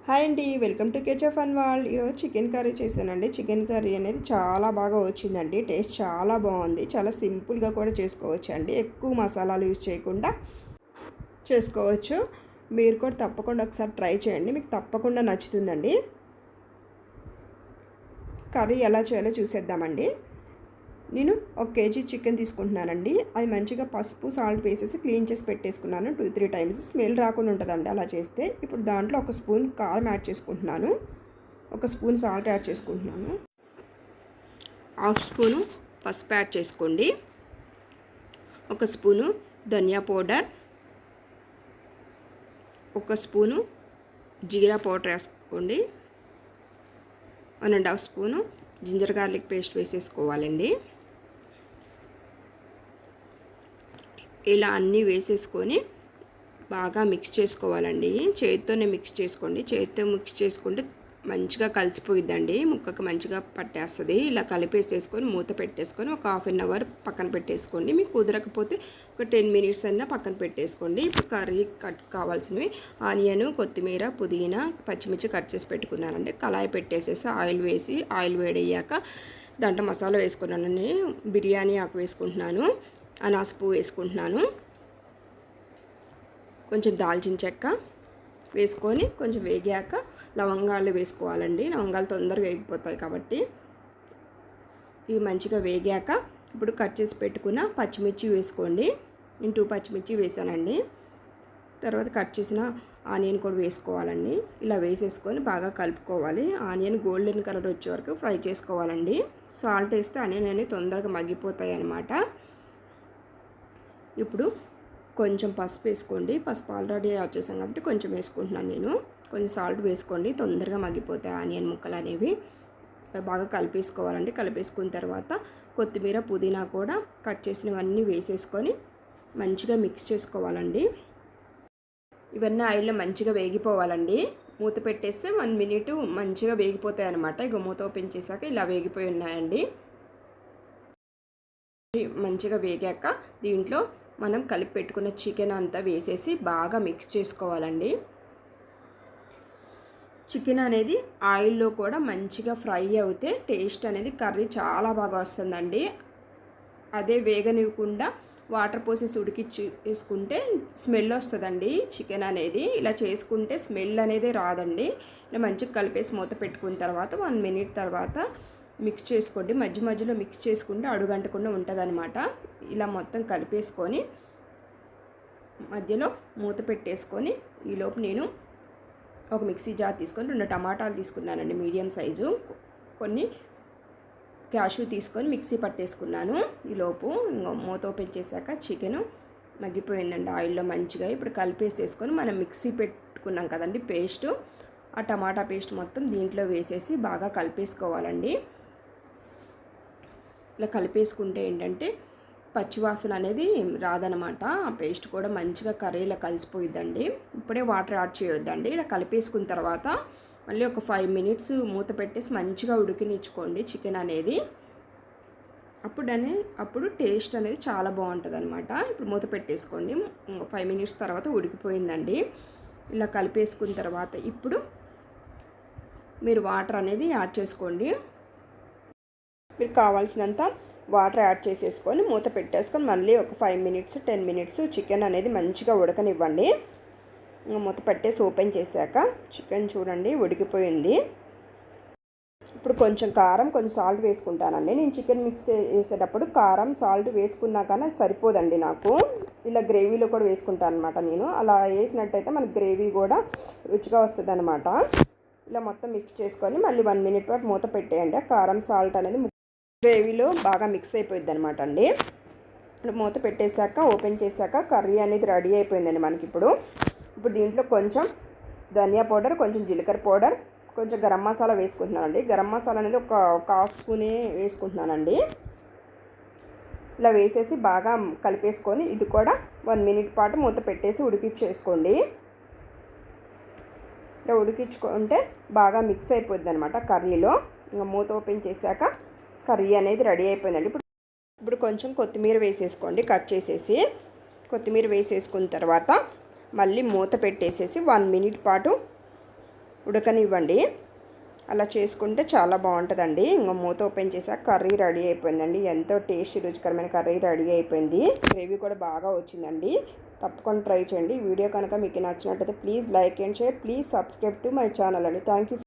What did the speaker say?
Hi అండి, welcome to కేచ్ of world. ఈరోజు chicken curry చేశానండి. చికెన్ కర్రీ అనేది చాలా బాగా వచ్చిందండి. టేస్ట్ చాలా బాగుంది. చాలా సింపుల్గా కూడా చేసుకోవచ్చు అండి. ఎక్కువ మసాలాలు యూజ్ చేయకుండా చేసుకోవచ్చు. మీరు కూడా తప్పకుండా ఒకసారి ట్రై చేయండి, మీకు తప్పకుండా నచ్చుతుందండి. కర్రీ ఎలా చేయాలో చూసేద్దామండి. నేను 1 కేజీ చికెన్ తీసుకుంటున్నానండి. అది మంచిగా పసుపు సాల్ట్ వేసేసి క్లీన్ చేసి పెట్టేసుకున్నాను 2-3 టైమ్స్. స్మెల్ రాకుండా ఉంటుందండి అలా చేస్తే. ఇప్పుడు దాంట్లో 1 స్పూన్ కారం యాడ్ చేసుకుంటున్నాను, 1 స్పూన్ సాల్ట్ యాడ్ చేసుకుంటున్నాను, 1/2 స్పూను పసుపు యాడ్ చేసుకోండి, 1 స్పూను ధనియా పౌడర్, 1 స్పూను జీరా పౌడర్ వేసుకోండి, 1.5 స్పూను జింజర్ గార్లిక్ పేస్ట్ వేసేసుకోవాలండి. ఇలా అన్నీ వేసేసుకొని బాగా మిక్స్ చేసుకోవాలండి. చేతితోనే మిక్స్ చేసుకోండి. చేతితో మిక్స్ చేసుకుంటే మంచిగా కలిసిపోయిద్దండి, ముక్కకు మంచిగా పట్టేస్తుంది. ఇలా కలిపేసేసుకొని మూత పెట్టేసుకొని ఒక 1/2 అవర్ పక్కన పెట్టేసుకోండి. మీకు కుదరకపోతే ఒక 10 మినిట్స్ అయినా పక్కన పెట్టేసుకోండి. ఇప్పుడు కర్రీ కావాల్సినవి ఆనియన్, కొత్తిమీర, పుదీనా, పచ్చిమిర్చి కట్ చేసి పెట్టుకున్నానండి. కళాయి పెట్టేసేసి ఆయిల్ వేసి, ఆయిల్ వేడయ్యాక దాంట్లో మసాలా వేసుకున్నానండి. బిర్యానీ ఆకు వేసుకుంటున్నాను, అనాస పువ్వు వేసుకుంటున్నాను, కొంచెం దాల్చిన చెక్క వేసుకొని కొంచెం వేగాక లవంగాలు వేసుకోవాలండి. లవంగాలు తొందరగా వేగిపోతాయి కాబట్టి. ఇవి మంచిగా వేగాక ఇప్పుడు కట్ చేసి పెట్టుకున్న పచ్చిమిర్చి వేసుకోండి. నేను 2 పచ్చిమిర్చి వేసానండి. తర్వాత కట్ చేసిన ఆనియన్ కూడా వేసుకోవాలండి. ఇలా వేసేసుకొని బాగా కలుపుకోవాలి. ఆనియన్ గోల్డెన్ కలర్ వచ్చే వరకు ఫ్రై చేసుకోవాలండి. సాల్ట్ వేస్తే ఆనియన్ అనేది తొందరగా మగ్గిపోతాయి అన్నమాట. ఇప్పుడు కొంచెం పసుపు వేసుకోండి. పసుపు ఆల్రెడీ యాడ్ చేసాం కాబట్టి కొంచెం వేసుకుంటున్నాను నేను. కొంచెం సాల్ట్ వేసుకోండి, తొందరగా మగ్గిపోతాయి ఆనియన్ ముక్కలు అనేవి. బాగా కలిపేసుకోవాలండి. కలిపేసుకున్న తర్వాత కొత్తిమీర, పుదీనా కూడా కట్ చేసినవన్నీ వేసేసుకొని మంచిగా మిక్స్ చేసుకోవాలండి. ఇవన్నీ ఆయిల్లో మంచిగా వేగిపోవాలండి. మూత పెట్టేస్తే 1 మినిట్ మంచిగా వేగిపోతాయి అన్నమాట. ఇక మూత ఓపెన్ చేశాక ఇలా వేగిపోయి ఉన్నాయండి. మంచిగా వేగాక దీంట్లో మనం కలిపి పెట్టుకున్న చికెన్ అంతా వేసేసి బాగా మిక్స్ చేసుకోవాలండి. చికెన్ అనేది ఆయిల్లో కూడా మంచిగా ఫ్రై అవుతే టేస్ట్ అనేది కర్రీ చాలా బాగా వస్తుందండి. అదే వేగనివ్వకుండా వాటర్ పోసేసి ఉడికించుకుంటే స్మెల్ వస్తుందండి చికెన్ అనేది. ఇలా చేసుకుంటే స్మెల్ అనేది రాదండి. ఇలా మంచిగా కలిపేసి మూత పెట్టుకున్న తర్వాత 1 మినిట్ తర్వాత మిక్స్ చేసుకోండి. మధ్య మధ్యలో మిక్స్ చేసుకుంటే అడుగంటకుండా ఉంటుందన్నమాట. ఇలా మొత్తం కలిపేసుకొని మధ్యలో మూత పెట్టేసుకొని ఈలోపు నేను ఒక మిక్సీ జార్ తీసుకొని 2 టమాటాలు తీసుకున్నానండి మీడియం సైజు, కొన్ని క్యాషు తీసుకొని మిక్సీ పట్టేసుకున్నాను. ఈలోపు మూత ఓపెన్ చేశాక చికెను మగ్గిపోయిందండి ఆయిల్లో మంచిగా. ఇప్పుడు కలిపేసేసుకొని మనం మిక్సీ పెట్టుకున్నాం కదండి పేస్టు, ఆ టమాటా పేస్ట్ మొత్తం దీంట్లో వేసేసి బాగా కలిపేసుకోవాలండి. ఇలా కలిపేసుకుంటే ఏంటంటే పచ్చివాసన అనేది రాదనమాట. ఆ పేస్ట్ కూడా మంచిగా కర్రీలో కలిసిపోయిద్దండి. ఇప్పుడే వాటర్ యాడ్ చేయొద్దండి. ఇలా కలిపేసుకున్న తర్వాత మళ్ళీ ఒక 5 మినిట్స్ మూత పెట్టేసి మంచిగా ఉడికినిచ్చుకోండి చికెన్ అనేది. అప్పుడు టేస్ట్ అనేది చాలా బాగుంటుంది అనమాట. ఇప్పుడు మూత పెట్టేసుకోండి. 5 మినిట్స్ తర్వాత ఉడికిపోయిందండి. ఇలా కలిపేసుకున్న తర్వాత ఇప్పుడు మీరు వాటర్ అనేది యాడ్ చేసుకోండి. మీరు కావాల్సినంత వాటర్ యాడ్ చేసేసుకొని మూత పెట్టేసుకొని మళ్ళీ ఒక 5 మినిట్స్ 10 మినిట్స్ చికెన్ అనేది మంచిగా ఉడకనివ్వండి. మూత పెట్టేసి ఓపెన్ చేశాక చికెన్ చూడండి ఉడికిపోయింది. ఇప్పుడు కొంచెం కారం, కొంచెం సాల్ట్ వేసుకుంటానండి. నేను చికెన్ మిక్స్ చేసేటప్పుడు కారం, సాల్ట్ వేసుకున్నా కానీ సరిపోదండి నాకు. ఇలా గ్రేవీలో కూడా వేసుకుంటాను అనమాట నేను. అలా వేసినట్టయితే మనకి గ్రేవీ కూడా రుచిగా వస్తుంది అనమాట. ఇలా మొత్తం మిక్స్ చేసుకొని మళ్ళీ 1 మినిట్ పాటు మూత పెట్టేయండి. కారం, సాల్ట్ అనేది గ్రేవీలో బాగా మిక్స్ అయిపోయింది అనమాట అండి. మూత పెట్టేశాక ఓపెన్ చేశాక కర్రీ అనేది రెడీ అయిపోయిందండి మనకి. ఇప్పుడు దీంట్లో కొంచెం ధనియా పౌడర్, కొంచెం జీలకర్ర పౌడర్, కొంచెం గరం మసాలా వేసుకుంటున్నానండి. గరం మసాలా అనేది ఒక 1/2 స్పూనే వేసుకుంటున్నానండి. ఇలా వేసేసి బాగా కలిపేసుకొని ఇది కూడా 1 మినిట్ పాటు మూత పెట్టేసి ఉడికించేసుకోండి. ఇలా ఉడికించుకుంటే బాగా మిక్స్ అయిపోద్ది అనమాట కర్రీలో. ఇంకా మూత ఓపెన్ చేశాక కర్రీ అనేది రెడీ అయిపోయిందండి. ఇప్పుడు కొంచెం కొత్తిమీర వేసేసుకోండి, కట్ చేసేసి. కొత్తిమీర వేసేసుకున్న తర్వాత మళ్ళీ మూత పెట్టేసేసి 1 మినిట్ పాటు ఉడకనివ్వండి. అలా చేసుకుంటే చాలా బాగుంటుందండి. ఇంకా మూత ఓపెన్ చేసాక కర్రీ రెడీ అయిపోయిందండి. ఎంతో టేస్టీ రుచికరమైన కర్రీ రెడీ అయిపోయింది. గ్రేవీ కూడా బాగా వచ్చిందండి. తప్పకుండా ట్రై చేయండి. వీడియో కనుక మీకు నచ్చినట్టయితే please like and share. Please subscribe to my channel అండి. Thank you.